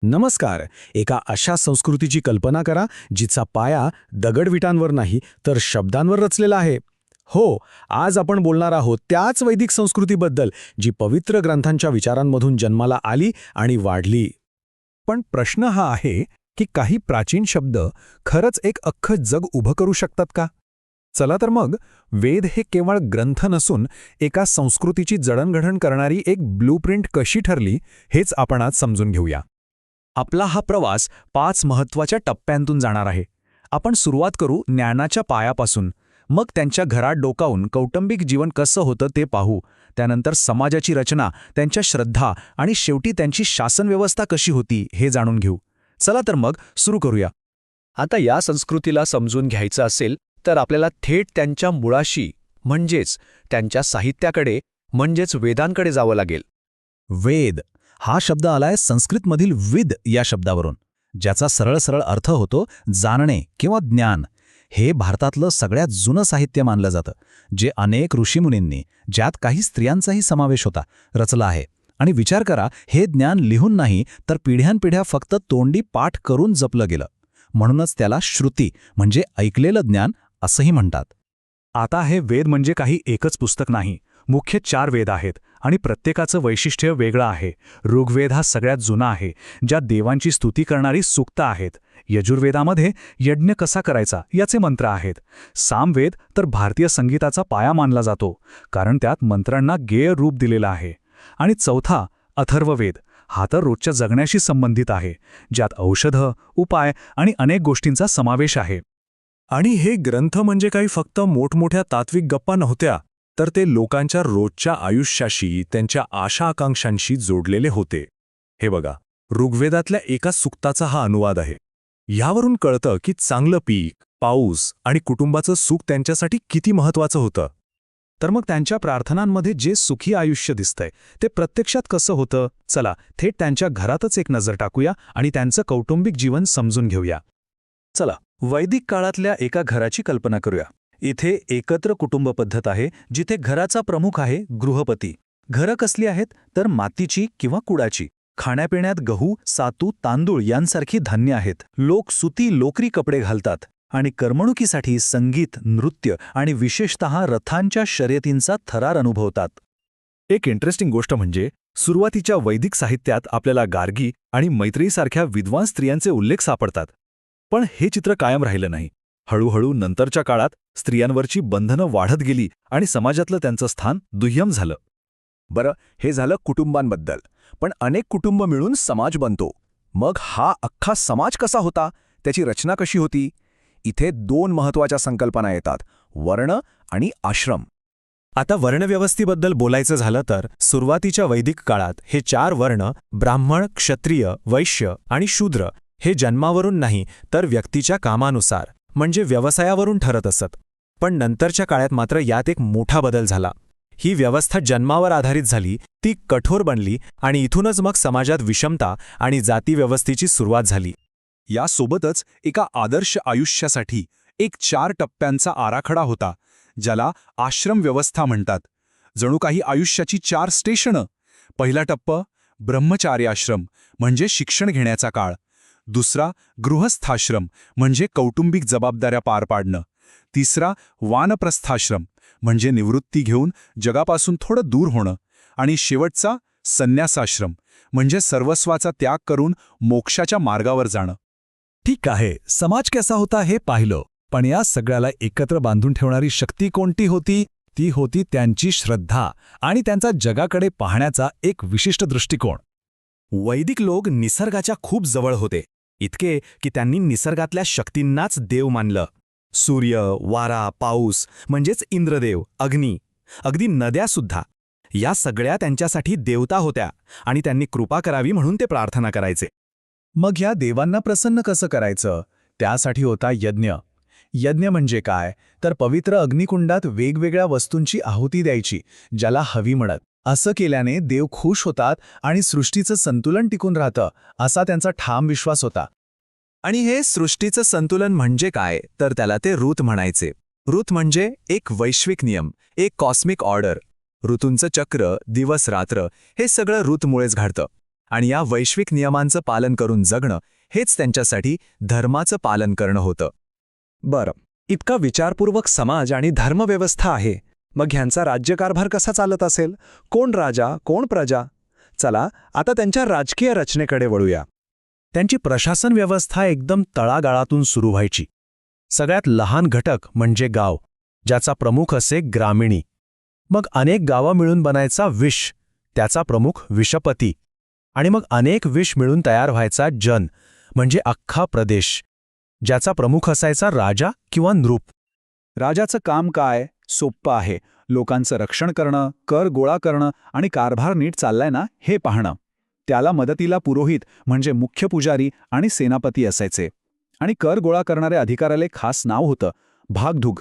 नमस्कार. एका अशा संस्कृतीची कल्पना करा जिचा पाया दगडविटांवर नाही तर शब्दांवर रचलेला आहे. हो, आज आपण बोलणार आहोत त्याच वैदिक संस्कृतीबद्दल जी पवित्र ग्रंथांच्या विचारांमधून जन्माला आली आणि वाढली. पण प्रश्न हा आहे की काही प्राचीन शब्द खरंच एक अख्खं जग उभं करू शकतात का? चला तर मग वेद हे केवळ ग्रंथ नसून एका संस्कृतीची जडणघडण करणारी एक ब्लूप्रिंट कशी ठरली हेच आपण आज समजून घेऊया. आपला हा प्रवास 5 महत्त्वाच्या टप्प्यांतून जाणार आहे. आपण सुरुवात करू ज्ञानाच्या पायापासून, मग त्यांच्या घरात डोकावून कौटुंबिक जीवन कसं होतं ते पाहू. त्यानंतर समाजाची रचना, त्यांच्या श्रद्धा आणि शेवटी त्यांची शासनव्यवस्था कशी होती हे जाणून घेऊ. चला तर मग सुरू करूया. आता या संस्कृतीला समजून घ्यायचं असेल तर आपल्याला थेट त्यांच्या मुळाशी म्हणजेच त्यांच्या साहित्याकडे म्हणजेच वेदांकडे जावं लागेल. वेद हा शब्द आलाय संस्कृतमधील विद या शब्दावरून, ज्याचा सरळ अर्थ होतो जाणणे किंवा ज्ञान. हे भारतातलं सगळ्यात जुनं साहित्य मानलं जातं, जे अनेक ऋषीमुनींनी, ज्यात काही स्त्रियांचाही समावेश होता, रचलं आहे. आणि विचार करा, हे ज्ञान लिहून नाही तर पिढ्यानपिढ्या फक्त तोंडी पाठ करून जपलं गेलं. म्हणूनच त्याला श्रुती म्हणजे ऐकलेलं ज्ञान असंही म्हणतात. आता हे वेद म्हणजे काही एकच पुस्तक नाही, मुख्य 4 वेद आहेत आणि प्रत्येकाचं वैशिष्ट्य वेगळं आहे. ऋग्वेद हा सगळ्यात जुना आहे, ज्यात देवांची स्तुती करणारी सूक्तं आहेत. यजुर्वेदामध्ये यज्ञ कसा करायचा याचे मंत्र आहेत. सामवेद तर भारतीय संगीताचा पाया मानला जातो, कारण त्यात मंत्रांना गेय रूप दिलेलं आहे. आणि चौथा अथर्ववेद हा तर रोजच्या जगण्याशी संबंधित आहे, ज्यात औषधं, उपाय आणि अनेक गोष्टींचा समावेश आहे. आणि हे ग्रंथ म्हणजे काही फक्त मोठमोठ्या तात्विक गप्पा नव्हत्या, तर ते लोकांच्या रोजच्या आयुष्याशी, त्यांच्या आशा आकांक्षांशी जोडलेले होते. हे बघा, ऋग्वेदातल्या एका सूक्ताचा हा अनुवाद आहे. यावरून कळतं की चांगलं पीक, पाऊस आणि कुटुंबाचं सुख त्यांच्यासाठी किती महत्त्वाचं होतं. तर मग त्यांच्या प्रार्थनांमध्ये जे सुखी आयुष्य दिसतंय ते प्रत्यक्षात कसं होतं? चला थेट त्यांच्या घरातच एक नजर टाकूया आणि त्यांचं कौटुंबिक जीवन समजून घेऊया. चला, वैदिक काळातल्या एका घराची कल्पना करूया. इथे एकत्र कुटुंब पद्धत आहे, जिथे घराचा प्रमुख आहे गृहपती. घरं कसली आहेत तर मातीची किंवा कुडाची. खाण्यापिण्यात गहू, सातू, तांदूळ यांसारखी धान्य आहेत. लोक सुती लोकरी कपडे घालतात आणि करमणुकीसाठी संगीत, नृत्य आणि विशेषतः रथांच्या शर्यतींचा थरार अनुभवतात. एक इंटरेस्टिंग गोष्ट म्हणजे सुरुवातीच्या वैदिक साहित्यात आपल्याला गार्गी आणि मैत्रीसारख्या विद्वान स्त्रियांचे उल्लेख सापडतात. पण हे चित्र कायम राहिलं नाही. हळूहळू नंतरच्या काळात स्त्रियांवरची बंधनं वाढत गेली आणि समाजातलं त्यांचं स्थान दुय्यम झालं. बरं, हे झालं कुटुंबांबद्दल. पण अनेक कुटुंब मिळून समाज बनतो. मग हा अख्खा समाज कसा होता, त्याची रचना कशी होती? इथे 2 महत्त्वाच्या संकल्पना येतात, वर्ण आणि आश्रम. आता वर्णव्यवस्थेबद्दल बोलायचं झालं तर सुरुवातीच्या वैदिक काळात हे 4 वर्ण ब्राह्मण, क्षत्रिय, वैश्य आणि शूद्र हे जन्मावरून नाही तर व्यक्तीच्या कामानुसार म्हणजे व्यवसायावरून ठरत असत. पण नंतरच्या काळात मात्र यात एक मोठा बदल झाला. ही व्यवस्था जन्मावर आधारित झाली, ती कठोर बनली आणि इथूनच मग समाजात विषमता आणि जातीव्यवस्थेची सुरुवात झाली. यासोबतच एका आदर्श आयुष्यासाठी एक 4 टप्प्यांचा आराखडा होता, ज्याला आश्रम व्यवस्था म्हणतात. जणू काही आयुष्याची 4 स्टेशनं. पहिला टप्पा ब्रह्मचार्याश्रम म्हणजे शिक्षण घेण्याचा काळ. दुसरा गृहस्थाश्रम म्हणजे कौटुंबिक जबाबदाऱ्या पार पाडणं. तिसरा वानप्रस्थाश्रम म्हणजे निवृत्ती घेऊन जगापासून थोडं दूर होणं. आणि शेवटचा संन्यासाश्रम म्हणजे सर्वस्वाचा त्याग करून मोक्षाच्या मार्गावर जाणं. ठीक आहे, समाज कसा होता हे पाहिलं, पण या सगळ्याला एकत्र बांधून ठेवणारी शक्ती कोणती होती? ती होती त्यांची श्रद्धा आणि त्यांचा जगाकडे पाहण्याचा एक विशिष्ट दृष्टिकोन. वैदिक लोक निसर्गाच्या खूप जवळ होते, इतके की त्यांनी निसर्गातल्या शक्तींनाच देव मानलं. सूर्य, वारा, पाऊस म्हणजेच इंद्रदेव, अग्नी, अगदी नद्यासुद्धा या सगळ्या त्यांच्यासाठी देवता होत्या आणि त्यांनी कृपा करावी म्हणून ते प्रार्थना करायचे. मग या देवांना प्रसन्न कसं करायचं? त्यासाठी होता यज्ञ. यज्ञ म्हणजे काय तर पवित्र अग्निकुंडात वेगवेगळ्या वस्तूंची आहुती द्यायची, ज्याला हवी म्हणत. असं केल्याने देव खुश होतात आणि सृष्टीचं संतुलन टिकून राहतं, असा त्यांचा ठाम विश्वास होता. आणि हे सृष्टीचं संतुलन म्हणजे काय तर त्याला ते ऋत म्हणायचे. ऋत म्हणजे एक वैश्विक नियम, एक कॉस्मिक ऑर्डर. ऋतूंचं चक्र, दिवस रात्र हे सगळं ऋतमुळेच घडतं. आणि या वैश्विक नियमांचं पालन करून जगणं हेच त्यांच्यासाठी धर्माचं पालन करणं होतं. बरं, इतका विचारपूर्वक समाज आणि धर्मव्यवस्था आहे, मग ह्यांचा राज्यकारभार कसा चालत असेल? कोण राजा, कोण प्रजा? चला आता त्यांच्या राजकीय रचनेकडे वळूया. त्यांची प्रशासन व्यवस्था एकदम तळागाळातून सुरू व्हायची. सगळ्यात लहान घटक म्हणजे गाव, ज्याचा प्रमुख असे ग्रामीणी. मग अनेक गावं मिळून बनायचा विश, त्याचा प्रमुख विषपती. आणि मग अनेक विश मिळून तयार व्हायचा जन, म्हणजे अख्खा प्रदेश, ज्याचा प्रमुख असायचा राजा किंवा नृप. राजाचं काम काय? सोप्पं आहे. लोकांचं रक्षण करणं, कर गोळा करणं आणि कारभार नीट चाललाय ना हे पाहणं. त्याला मदतीला पुरोहित म्हणजे मुख्य पुजारी आणि सेनापती असायचे. आणि कर गोळा करणाऱ्या अधिकाऱ्याला खास नाव होतं, भागधुग.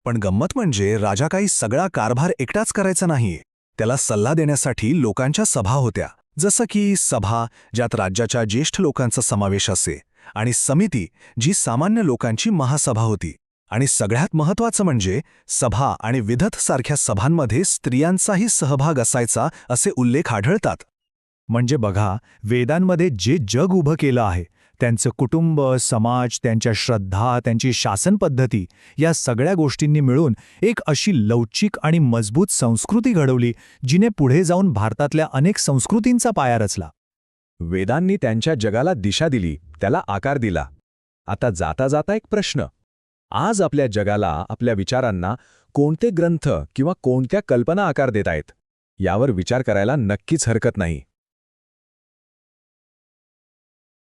पण गंमत म्हणजे राजा काही सगळा कारभार एकटाच करायचा नाही. त्याला सल्ला देण्यासाठी लोकांच्या सभा होत्या, जसं की सभा ज्यात राज्याच्या ज्येष्ठ लोकांचा समावेश असे, आणि समिती जी सामान्य लोकांची महासभा होती. आणि सगळ्यात महत्त्वाचं म्हणजे सभा आणि विधत सारख्या सभांमध्ये स्त्रियांचाही सहभाग असायचा असे उल्लेख आढळतात. म्हणजे बघा, वेदांमध्ये जे जग उभं केलं आहे, त्यांचं कुटुंब, समाज, त्यांच्या श्रद्धा, त्यांची शासन पद्धती, या सगळ्या गोष्टींनी मिळून एक अशी लवचिक आणि मजबूत संस्कृती घडवली, जिने पुढे जाऊन भारतातल्या अनेक संस्कृतींचा पाया रचला. वेदांनी त्यांच्या जगाला दिशा दिली, त्याला आकार दिला. आता जाता जाता एक प्रश्न: आज आपल्या जगाला, आपल्या विचारांना कोणते ग्रंथ किंवा कोणत्या कल्पना आकार देत आहेत? यावर विचार करायला नक्कीच हरकत नाही.